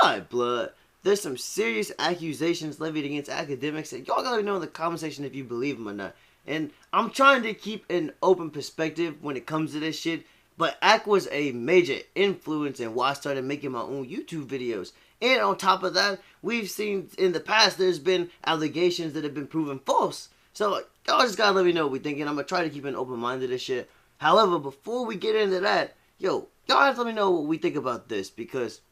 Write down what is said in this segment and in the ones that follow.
Alright, blood. There's some serious accusations levied against academics, and y'all gotta know in the comment section if you believe them or not. And I'm trying to keep an open perspective when it comes to this shit, but Ak was a major influence in why I started making my own YouTube videos. And on top of that, we've seen in the past there's been allegations that have been proven false. So y'all just gotta let me know what we're thinking. I'm gonna try to keep an open mind to this shit. However, before we get into that, yo, y'all have to let me know what we think about this, because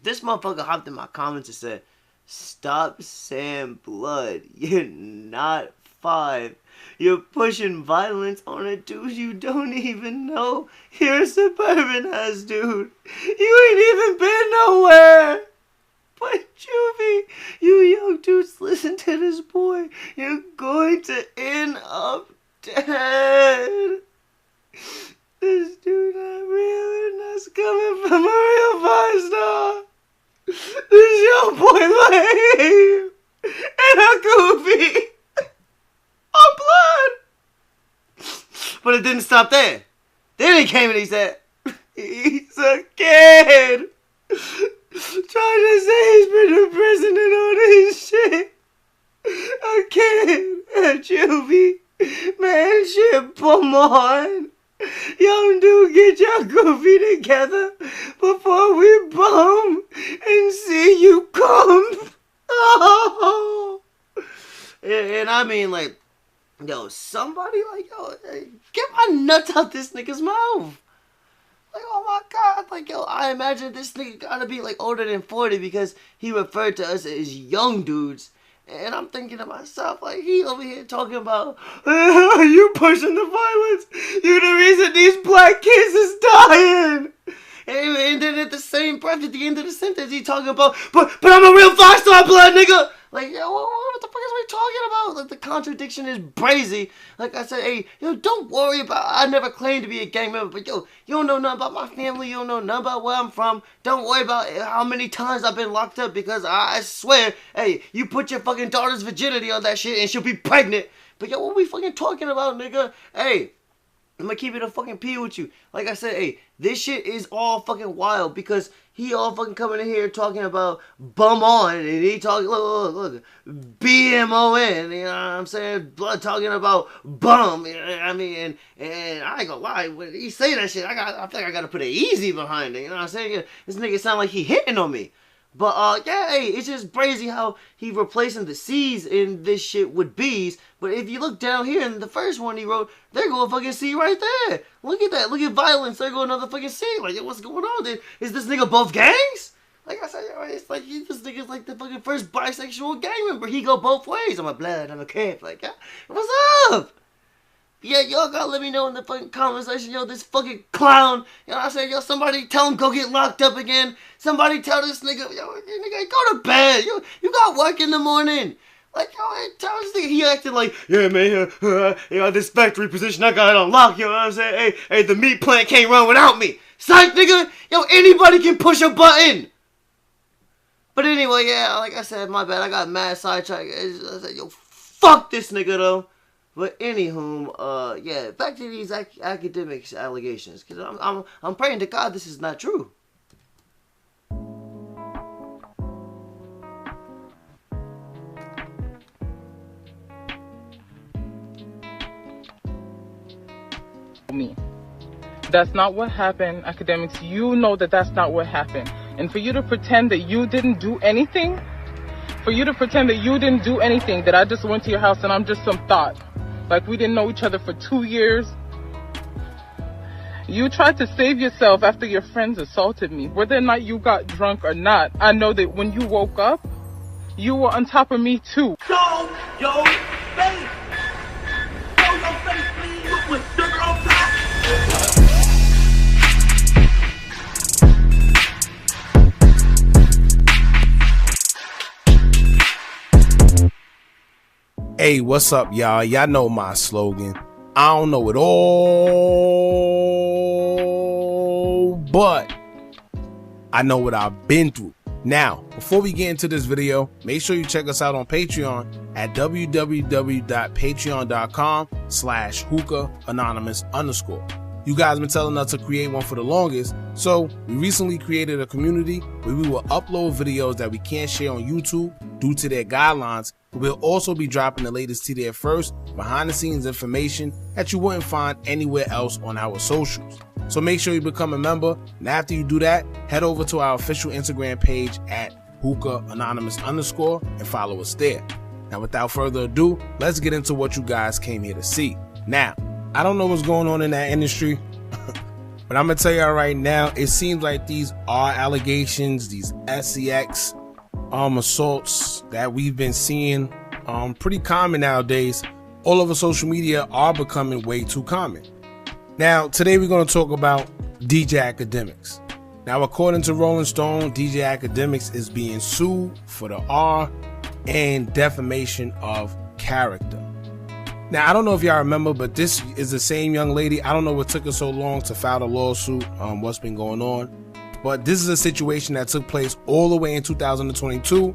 this motherfucker hopped in my comments and said, "Stop saying blood. You're not 5. You're pushing violence on a dude you don't even know. You're a suburban ass dude. You ain't even been nowhere. But Juvie, you young dudes, listen to this boy. You're going to end up dead. This dude not real, and that's coming from a real 5-star. This young boy lame and a goofy on blood." But it didn't stop there. Then he came and he said, "He's a kid. Trying to say he's been in prison and all this shit. A kid at juvie. Man, shit, come on. Young dude, get your goofy together before we bum and see you come." Oh. And I mean, like, yo, somebody, like, yo, get my nuts out this nigga's mouth. Like, oh my god, like, yo, I imagine this nigga gotta be, like, older than 40 because he referred to us as young dudes. And I'm thinking to myself, like, he over here talking about, "You pushing the violence. You the reason these black kids is dying." And then at the same breath, at the end of the sentence, he talking about, but I'm a real 5-star blood, nigga. Like, yo, what the fuck is we talking about? Like, the contradiction is brazy. Like I said, hey, yo, don't worry about, I never claimed to be a gang member, but yo, you don't know nothing about my family, you don't know nothing about where I'm from. Don't worry about how many times I've been locked up, because I swear, hey, you put your fucking daughter's virginity on that shit and she'll be pregnant. But yo, what we fucking talking about, nigga? Hey, I'm gonna keep it a fucking P with you. Like I said, hey, this shit is all fucking wild, because he all fucking coming in here talking about bum on, and he talking, look, BMON, you know what I'm saying? Blood talking about bum, you know what I mean? And I ain't gonna lie, when he say that shit, I think I gotta put an easy behind it, you know what I'm saying? This nigga sound like he hitting on me. But, yeah, hey, it's just crazy how he replacing the C's in this shit with B's. But if you look down here in the first one he wrote, there go a fucking C right there. Look at that. Look at violence. There go another fucking C. Like, yo, what's going on? Is this nigga both gangs? Like I said, it's like, this nigga's like the fucking first bisexual gang member. He go both ways. I'm a blood, I'm a kid. Like, yeah, what's up? Yeah, y'all gotta let me know in the fucking comment section, yo, this fucking clown, you know what I'm saying, yo, somebody tell him go get locked up again. Somebody tell this nigga, yo, nigga, go to bed. You got work in the morning. Like, yo, tell this nigga, he acted like, yeah, man, this factory position, I got it on lock, you know what I'm saying? Hey, the meat plant can't run without me. Psych, nigga, yo, anybody can push a button. But anyway, yeah, like I said, my bad, I got mad sidetracked. I said, yo, fuck this nigga, though. But anywho, yeah, back to these academics allegations, because I'm praying to God this is not true. Me. That's not what happened, academics. You know that that's not what happened. And for you to pretend that you didn't do anything, that I just went to your house and I'm just some thought. Like we didn't know each other for 2 years. You tried to save yourself after your friends assaulted me. Whether or not you got drunk or not, I know that when you woke up, you were on top of me too. Show your face. Show your face, please. With sugar on top. Hey, what's up, y'all? Y'all know my slogan. I don't know it all, but I know what I've been through. Now, before we get into this video, make sure you check us out on Patreon at www.patreon.com/hookah_anonymous_. You guys been telling us to create one for the longest, so we recently created a community where we will upload videos that we can't share on YouTube due to their guidelines, but we'll also be dropping the latest to there first, behind the scenes information that you wouldn't find anywhere else on our socials. So make sure you become a member, and after you do that, head over to our official Instagram page at hookah_anonymous and follow us there. Now without further ado, let's get into what you guys came here to see. Now, I don't know what's going on in that industry, but I'm gonna tell y'all right now, it seems like these are allegations, these sex assaults that we've been seeing pretty common nowadays, all over social media, are becoming way too common. Now, today we're going to talk about DJ Akademiks. Now, according to Rolling Stone, DJ Akademiks is being sued for the R and defamation of character. Now, I don't know if y'all remember, but this is the same young lady. I don't know what took her so long to file a lawsuit, what's been going on. But this is a situation that took place all the way in 2022.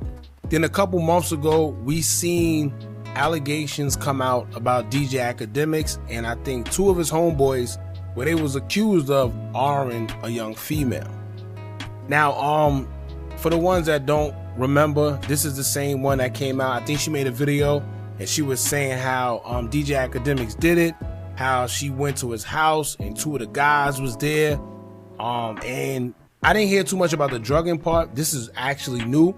Then a couple months ago, we seen allegations come out about DJ Akademiks and I think two of his homeboys where they was accused of R-ing a young female. Now, for the ones that don't remember, this is the same one that came out. I think she made a video and she was saying how DJ Akademiks did it, how she went to his house and two of the guys was there. And I didn't hear too much about the drugging part. This is actually new.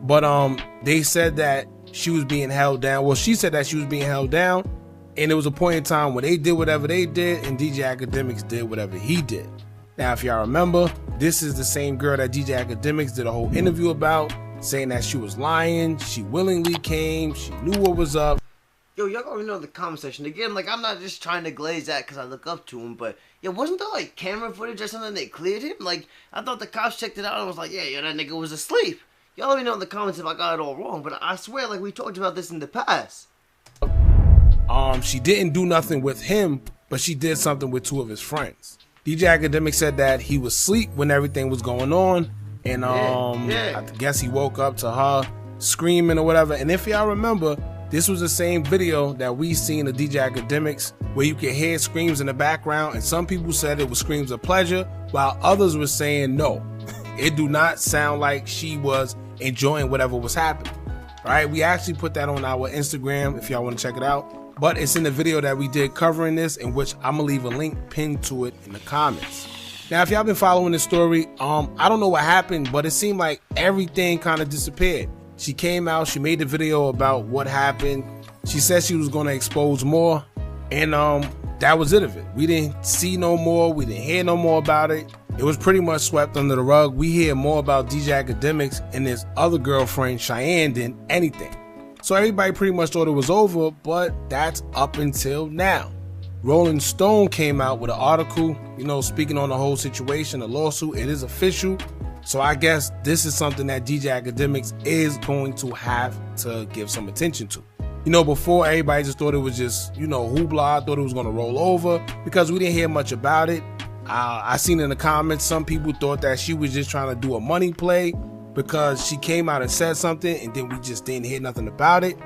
But they said that she was being held down. Well, she said that she was being held down, and there was a point in time where they did whatever they did and DJ Akademiks did whatever he did. Now, if y'all remember, this is the same girl that DJ Akademiks did a whole interview about, saying that she was lying, she willingly came, she knew what was up. Yo, y'all already know the comment section. Again, like, I'm not just trying to glaze that because I look up to him, but, yeah, wasn't there, like, camera footage or something they cleared him? Like, I thought the cops checked it out and was like, yeah, that nigga was asleep. Y'all let me know in the comments if I got it all wrong, but I swear, like, we talked about this in the past. She didn't do nothing with him, but she did something with two of his friends. DJ Akademiks said that he was asleep when everything was going on, and I guess he woke up to her screaming or whatever. And if y'all remember, this was the same video that we seen of DJ Akademiks, where you could hear screams in the background, and some people said it was screams of pleasure, while others were saying no. It do not sound like she was enjoying whatever was happening. All right, we actually put that on our Instagram if y'all want to check it out, but it's in the video that we did covering this, in which I'm gonna leave a link pinned to it in the comments. Now, if y'all been following this story, I don't know what happened, but it seemed like everything kind of disappeared. She came out, she made the video about what happened. She said she was going to expose more, and that was it of it. We didn't see no more, we didn't hear no more about it. It was pretty much swept under the rug. We hear more about DJ Akademiks and his other girlfriend Cheyenne than anything. So everybody pretty much thought it was over, but that's up until now. Rolling Stone came out with an article, speaking on the whole situation, the lawsuit. It is official. So I guess this is something that DJ Akademiks is going to have to give some attention to. Before, everybody just thought it was just, hoopla, thought it was going to roll over because we didn't hear much about it. I seen in the comments, some people thought that she was just trying to do a money play because she came out and said something and then we just didn't hear nothing about it.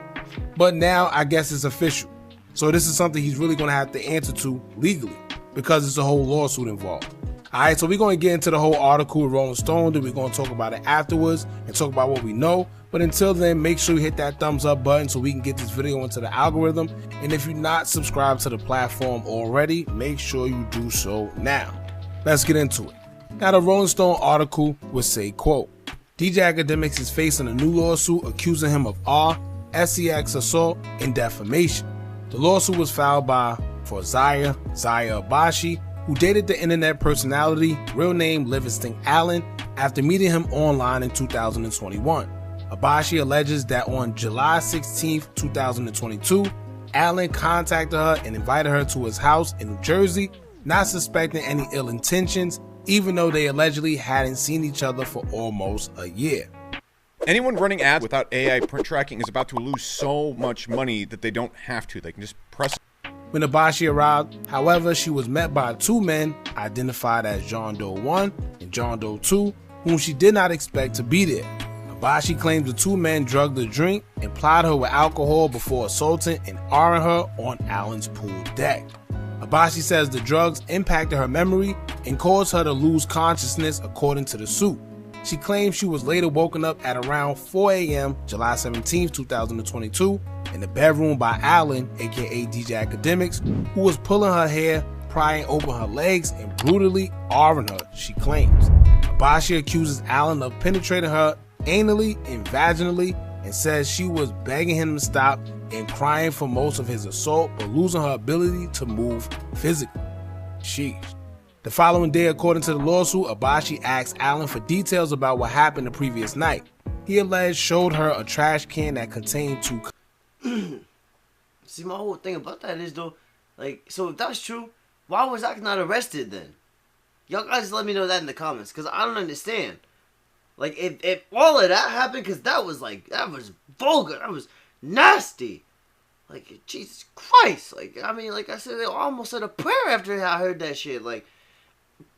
But now I guess it's official. So this is something he's really going to have to answer to legally because it's a whole lawsuit involved. All right, so we're going to get into the whole article with Rolling Stone, then we're going to talk about it afterwards and talk about what we know. But until then, make sure you hit that thumbs up button so we can get this video into the algorithm. And if you're not subscribed to the platform already, make sure you do so now. Let's get into it. Now, the Rolling Stone article would say, quote, DJ Akademiks is facing a new lawsuit accusing him of sex assault and defamation. The lawsuit was filed for Zaya Abashi, who dated the internet personality, real name Livingston Allen, after meeting him online in 2021. Abashi alleges that on July 16, 2022, Allen contacted her and invited her to his house in New Jersey, not suspecting any ill intentions, even though they allegedly hadn't seen each other for almost a year. Anyone running ads without AI print tracking is about to lose so much money that they don't have to. They can just press. When Abashi arrived, however, she was met by two men identified as John Doe 1 and John Doe 2, whom she did not expect to be there. Abashi claims the two men drugged her drink and plied her with alcohol before assaulting and R-ing her on Allen's pool deck. Abashi says the drugs impacted her memory and caused her to lose consciousness, according to the suit. She claims she was later woken up at around 4 a.m. July 17, 2022, in the bedroom by Allen, aka DJ Akademiks, who was pulling her hair, prying open her legs, and brutally R-ing her, she claims. Abashi accuses Allen of penetrating her anally and vaginally and says she was begging him to stop and crying for most of his assault, but losing her ability to move physically. Sheesh. The following day, according to the lawsuit, Abashi asked Allen for details about what happened the previous night. He alleged showed her a trash can that contained 2. See, my whole thing about that is, though, like, so if that's true, why was Ak not arrested then? Y'all guys let me know that in the comments, because I don't understand. Like, if all of that happened, because that was vulgar, that was nasty. Like, Jesus Christ. Like, I mean, like I said, I almost said a prayer after I heard that shit. Like,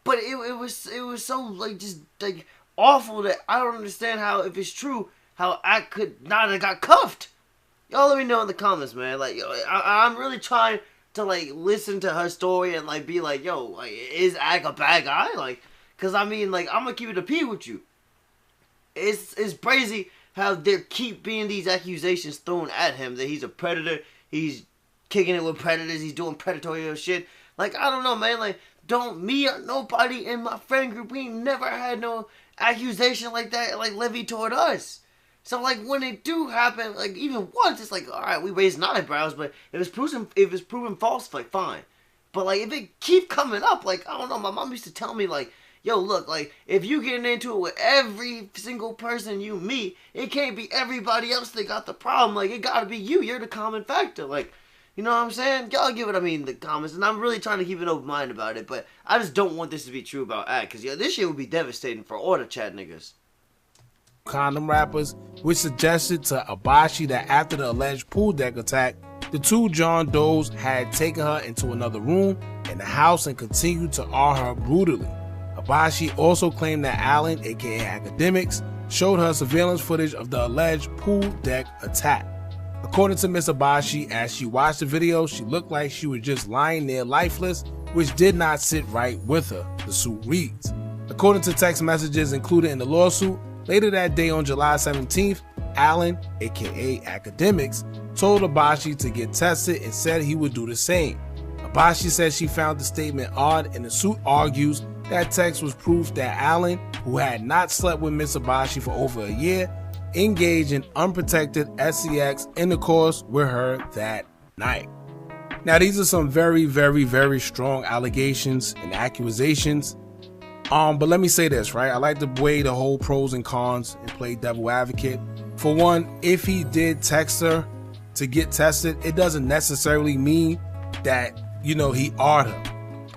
but it was so, like, just, like, awful that I don't understand how, if it's true, how I could not have got cuffed. Y'all let me know in the comments, man. Like, I'm really trying to, like, listen to her story and, like, be like, yo, like, is Ak a bad guy? Like, because, I mean, like, I'm going to keep it a P with you. It's crazy how there keep being these accusations thrown at him that he's a predator, he's kicking it with predators, he's doing predatory shit. Like, I don't know, man. Like, don't me or nobody in my friend group, we ain't never had no accusation like that, like, levied toward us. So, like, when it do happen, like, even once, it's like, all right, we raised eyebrows, but if it's proven false, like, fine. But, like, if it keep coming up, like, I don't know, my mom used to tell me, like, yo, look, like, if you getting into it with every single person you meet, it can't be everybody else that got the problem. Like, it gotta be you. You're the common factor. Like, you know what I'm saying? Y'all get what I mean in the comments. And I'm really trying to keep an open mind about it. But I just don't want this to be true about Ak. Because, yo, this shit would be devastating for all the chat niggas. Condom rappers, which suggested to Abashi that after the alleged pool deck attack, the two John Does had taken her into another room in the house and continued to R her brutally. Abashi also claimed that Allen, aka Akademiks, showed her surveillance footage of the alleged pool deck attack. According to Miss Abashi, as she watched the video, she looked like she was just lying there lifeless, which did not sit right with her, the suit reads. According to text messages included in the lawsuit, later that day on July 17th, Allen, aka Akademiks, told Abashi to get tested and said he would do the same. Abashi said she found the statement odd, and the suit argues that text was proof that Allen, who had not slept with Miss Abashi for over a year, engaged in unprotected sex intercourse with her that night. Now, these are some very, very, very strong allegations and accusations. But let me say this, right? I like to weigh the whole pros and cons and play devil advocate. For one, if he did text her to get tested, it doesn't necessarily mean that, you know, he R'd her.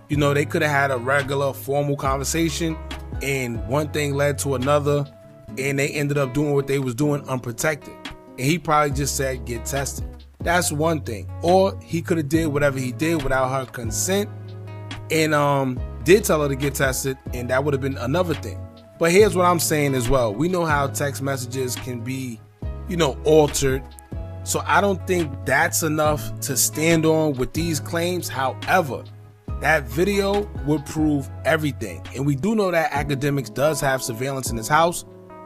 You know, they could have had a regular formal conversation and one thing led to another and they ended up doing what they was doing unprotected. And he probably just said, get tested. That's one thing. Or he could have did whatever he did without her consent and did tell her to get tested, and that would have been another thing. But here's what I'm saying as well. We know how text messages can be, you know, altered. So I don't think that's enough to stand on with these claims. However, that video would prove everything. And we do know that Akademiks does have surveillance in his house.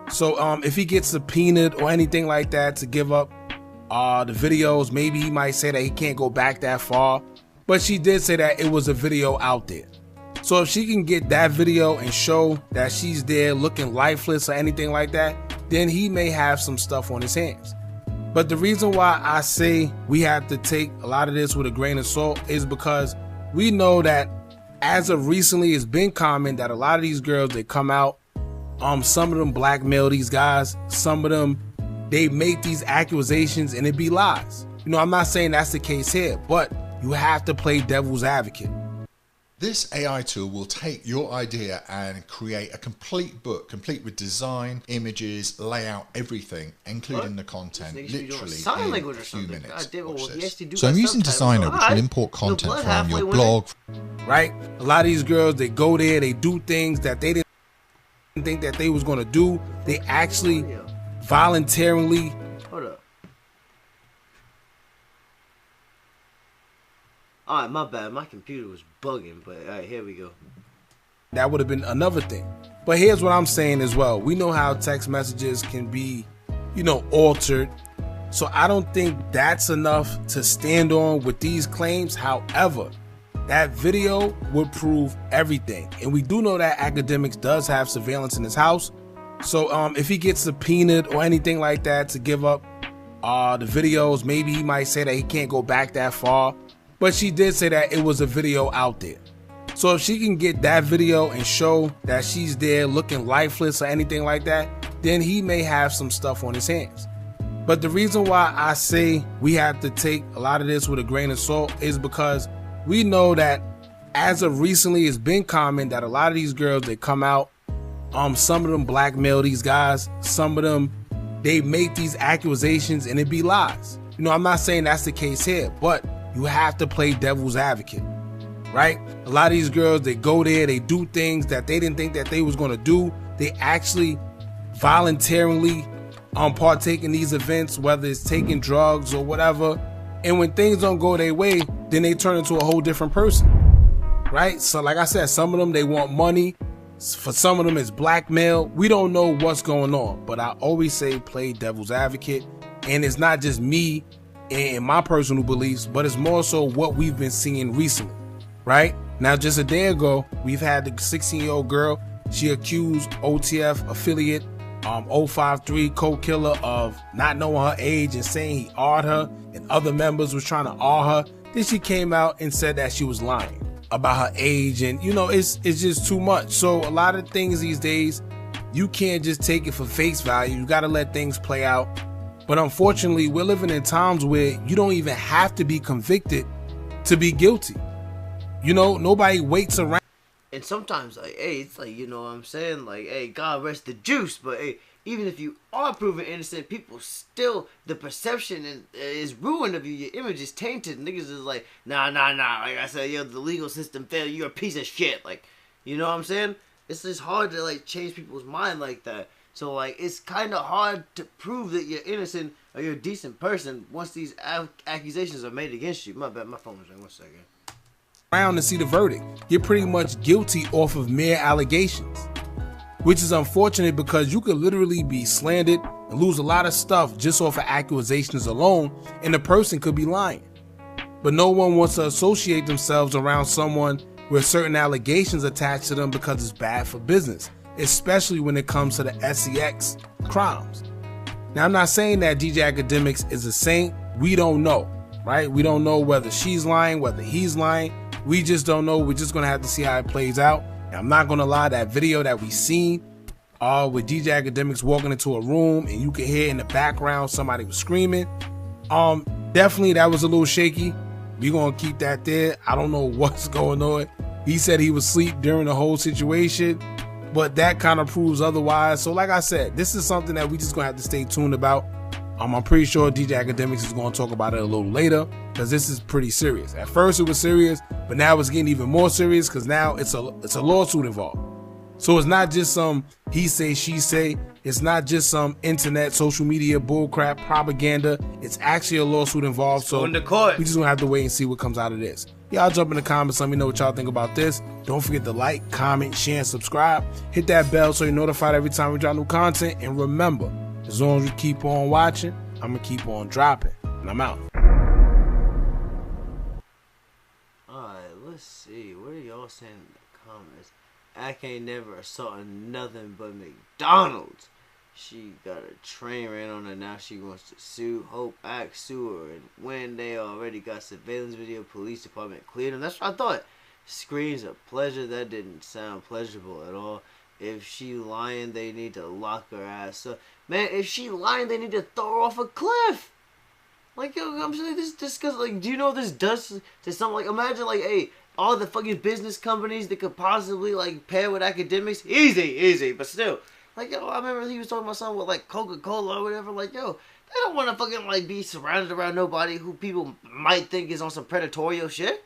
So if he gets subpoenaed or anything like that to give up the videos, maybe he might say that he can't go back that far. But she did say that it was a video out there. So if she can get that video and show that she's there looking lifeless or anything like that, then he may have some stuff on his hands. But the reason why I say we have to take a lot of this with a grain of salt is because we know that as of recently, it's been common that a lot of these girls, they come out, some of them blackmail these guys, some of them, they make these accusations and it be lies. You know, I'm not saying that's the case here, but you have to play devil's advocate. This AI tool will take your idea and create a complete book, complete with design, images, layout, everything, including the content, literally in a few minutes. Watch this. So I'm using Designer, which will import content from your blog. Right? A lot of these girls, they go there, they do things that they didn't think that they was going to do. They actually voluntarily. Hold up. Alright, my bad. My computer was bugging, but alright, here we go. That would have been another thing. But here's what I'm saying as well. We know how text messages can be, altered. So I don't think that's enough to stand on with these claims. However, that video would prove everything. And we do know that Akademiks does have surveillance in his house. So if he gets subpoenaed or anything like that to give up the videos, maybe he might say that he can't go back that far. But she did say that it was a video out there. So if she can get that video and show that she's there looking lifeless or anything like that, then he may have some stuff on his hands. But the reason why I say we have to take a lot of this with a grain of salt is because we know that as of recently, it's been common that a lot of these girls, they come out, some of them blackmail these guys, some of them, they make these accusations and it be lies. I'm not saying that's the case here, but you have to play devil's advocate, right? A lot of these girls, they go there, they do things that they didn't think that they was going to do. They actually voluntarily partake in these events, whether it's taking drugs or whatever. And when things don't go their way, then they turn into a whole different person, right? So like I said, some of them, they want money. For some of them, it's blackmail. We don't know what's going on, but I always say play devil's advocate. And it's not just me and my personal beliefs, but it's more so what we've been seeing recently, right? Now, just a day ago, we've had the 16-year-old girl. She accused OTF affiliate 053 co-killer of not knowing her age and saying he awed her and other members was trying to awe her. Then she came out and said that she was lying about her age, and it's just too much. So a lot of things these days, you can't just take it for face value. You got to let things play out. But unfortunately, we're living in times where you don't even have to be convicted to be guilty. Nobody waits around. And sometimes, it's like, what I'm saying? Like, God rest the juice. But, even if you are proven innocent, people still, the perception is ruined of you. Your image is tainted. Niggas is like, nah. Like I said, the legal system failed. You're a piece of shit. Like, you know what I'm saying? It's just hard to, change people's mind like that. So, it's kind of hard to prove that you're innocent or you're a decent person once these accusations are made against you. My bad, my phone was ringing. 1 second. Around to see the verdict. You're pretty much guilty off of mere allegations, which is unfortunate because you could literally be slandered and lose a lot of stuff just off of accusations alone, and the person could be lying. But no one wants to associate themselves around someone with certain allegations attached to them because it's bad for business, especially when it comes to the SEX crimes. Now, I'm not saying that DJ Akademiks is a saint. We don't know, right? We don't know whether she's lying, whether he's lying. We just don't know. We're just going to have to see how it plays out. And I'm not going to lie, that video that we seen with DJ Akademiks walking into a room and you could hear in the background somebody was screaming. Definitely that was a little shaky. We're going to keep that there. I don't know what's going on. He said he was asleep during the whole situation, but that kind of proves otherwise. So like I said, this is something that we just going to have to stay tuned about. I'm pretty sure DJ Akademiks is going to talk about it a little later because this is pretty serious. At first it was serious, but now it's getting even more serious because now it's a lawsuit involved. So it's not just some he say, she say. It's not just some internet, social media bullcrap propaganda. It's actually a lawsuit involved. So we just going to have to wait and see what comes out of this. Y'all jump in the comments. Let me know what y'all think about this. Don't forget to like, comment, share, and subscribe. Hit that bell so you're notified every time we drop new content. And remember, as long as you keep on watching, I'm going to keep on dropping. And I'm out. Alright, let's see. What are y'all saying in the comments? I can't never assaulting nothing but McDonald's. She got a train ran on her. Now she wants to sue. Hope Act sue her. And when they already got surveillance video, police department cleared them. That's what I thought. Screams of pleasure. That didn't sound pleasurable at all. If she lying, they need to lock her ass up. Man, if she lying, they need to throw her off a cliff. Like, yo, I'm saying this disgusting. Like, do you know what this does to something? Like, imagine, like, hey, all the fucking business companies that could possibly, like, pair with Akademiks. Easy, but still. Like, yo, I remember he was talking about something with, like, Coca-Cola or whatever. Like, yo, they don't want to fucking, like, be surrounded around nobody who people might think is on some predatorial shit.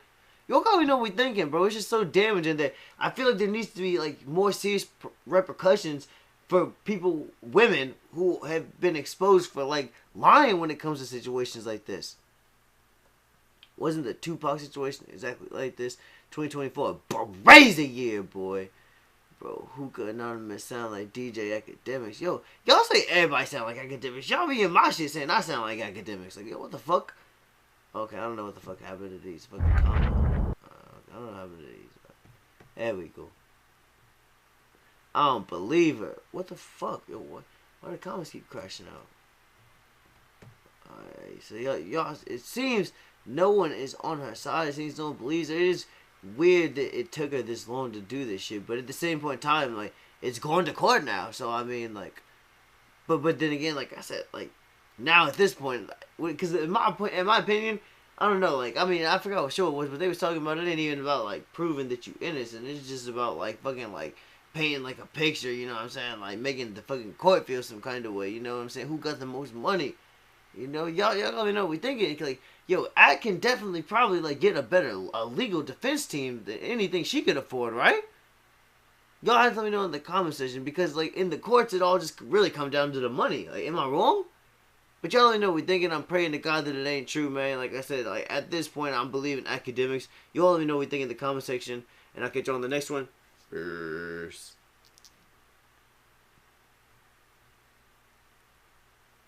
Y'all probably know what we're thinking, bro. It's just so damaging that I feel like there needs to be, like, more serious repercussions for people, women, who have been exposed for, like, lying when it comes to situations like this. Wasn't the Tupac situation exactly like this? 2024, a crazy year, boy. Bro, Hookah Anonymous sound like DJ Akademiks. Yo, y'all say everybody sound like Akademiks. Y'all be in my shit saying I sound like Akademiks. Like, yo, what the fuck? Okay, I don't know what the fuck happened to these fucking comments. I don't know what happened to these. There we go. I don't believe her. What the fuck? Yo, what? Why the comments keep crashing out? Alright, so y'all, it seems no one is on her side. It seems no one believes her. It is weird that it took her this long to do this shit, but at the same point in time, like, it's going to court now. So I mean, like, but then again, like I said, like, now at this point, because in my opinion, I don't know, like, I mean, I forgot what show it was, but they was talking about it ain't even about, like, proving that you innocent. It's just about, like, fucking, like, painting, like, a picture, you know what I'm saying? Like, making the fucking court feel some kind of way, you know what I'm saying? Who got the most money? You know, y'all let know what we thinking. Like, yo, I can definitely probably, like, get a legal defense team than anything she could afford, right? Y'all have to let me know in the comment section, because, like, in the courts, it all just really come down to the money. Like, am I wrong? But y'all let me know what we thinking. I'm praying to God that it ain't true, man. Like I said, like, at this point, I'm believing akademiks. Y'all let me know what we think in the comment section, and I'll catch you on the next one. Peace.